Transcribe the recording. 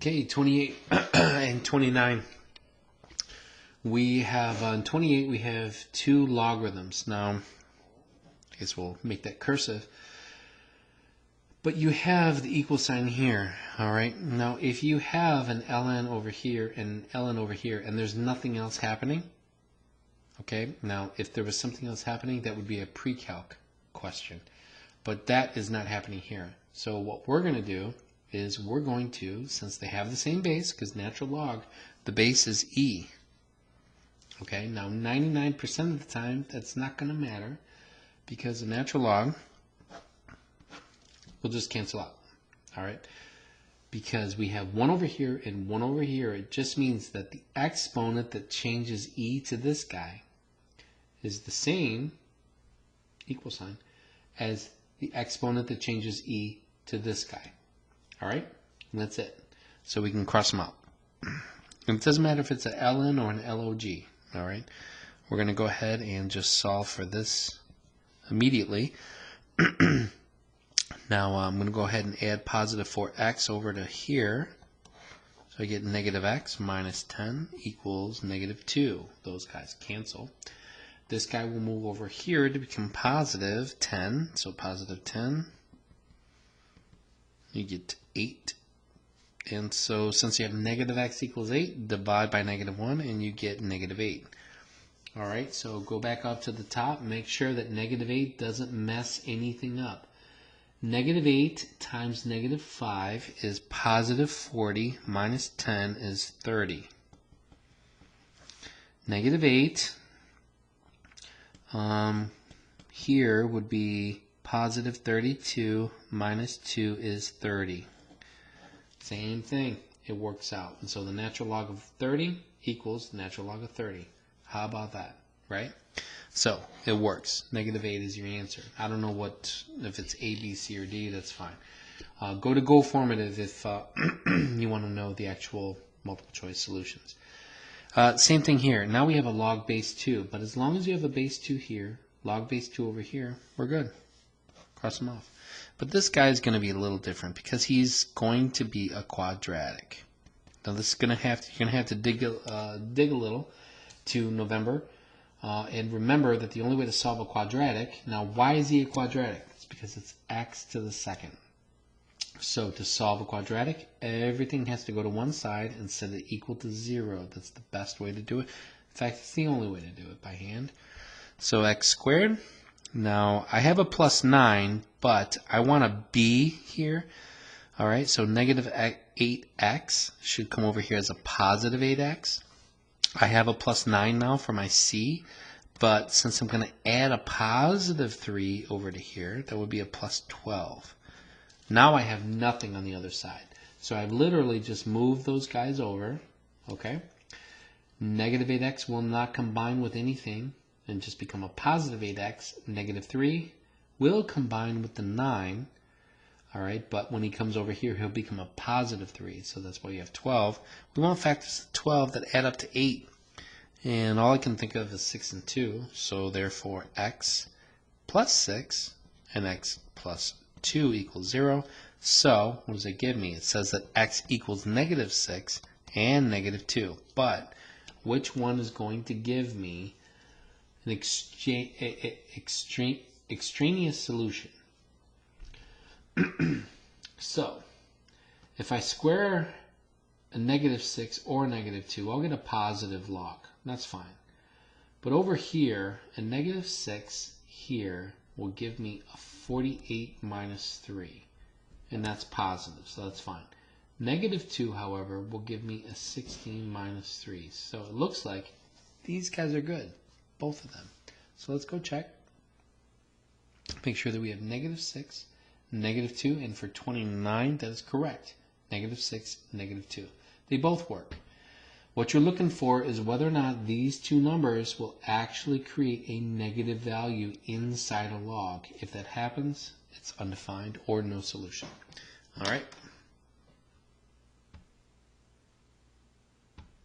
Okay, 28 and 29. We have, on 28, we have two logarithms. Now, I guess we'll make that cursive. But you have the equal sign here, all right? Now, if you have an ln over here and ln over here, and there's nothing else happening, okay? Now, if there was something else happening, that would be a pre-calc question. But that is not happening here. So what we're going to do is we're going to, since they have the same base, because natural log, the base is e. Okay, now 99% of the time, that's not going to matter, because the natural log will just cancel out. All right, because we have 1 over here and 1 over here, it just means that the exponent that changes e to this guy is the same, equal sign, as the exponent that changes e to this guy. All right, and that's it. So we can cross them out. And it doesn't matter if it's an ln or an log. All right, we're going to go ahead and just solve for this immediately. Now I'm going to go ahead and add positive 4x over to here. So I get negative x minus 10 equals negative 2. Those guys cancel. This guy will move over here to become positive 10. So positive 10. You get 8. And so since you have negative x equals 8, divide by negative 1 and you get negative 8. Alright, so go back up to the top. Make sure that negative 8 doesn't mess anything up. Negative 8 times negative 5 is positive 40 minus 10 is 30. Negative 8 here would be positive 32 minus 2 is 30. Same thing, it works out. And so the natural log of 30 equals the natural log of 30. How about that, right? So it works. Negative 8 is your answer. I don't know if it's A, B, C, or D, that's fine. Go to Go Formative if you want to know the actual multiple choice solutions. Same thing here. Now we have a log base 2, but as long as you have a base 2 here, log base 2 over here, we're good. Cross them off. But this guy is going to be a little different because he's going to be a quadratic. Now this is going to have to, you're going to have to dig a little to November. And remember that the only way to solve a quadratic, now why is he a quadratic? It's because it's x to the second. So to solve a quadratic, everything has to go to one side and set it equal to 0. That's the best way to do it. In fact, it's the only way to do it by hand. So x squared. Now I have a plus 9, but I want a b here. All right, so negative 8x should come over here as a positive 8x. I have a plus 9 now for my c, but since I'm going to add a positive 3 over to here, that would be a plus 12. Now I have nothing on the other side. So I've literally just moved those guys over, okay? Negative 8x will not combine with anything and just become a positive 8x. Negative 3 will combine with the 9, all right? But when he comes over here, he'll become a positive 3, so that's why you have 12. We want factors of 12 that add up to 8, and all I can think of is 6 and 2, so therefore x plus 6 and x plus 2 equals 0. So what does it give me? It says that x equals negative 6 and negative 2, but which one is going to give me an extraneous solution? So if I square a negative 6 or negative 2, I'll get a positive log. That's fine. But over here, a negative 6 here will give me a 48 minus 3. And that's positive, so that's fine. Negative 2, however, will give me a 16 minus 3. So it looks like these guys are good, both of them. So let's go check. Make sure that we have negative 6, negative 2, and for 29, that is correct. Negative 6, negative 2. They both work. What you're looking for is whether or not these two numbers will actually create a negative value inside a log. If that happens, it's undefined or no solution. All right.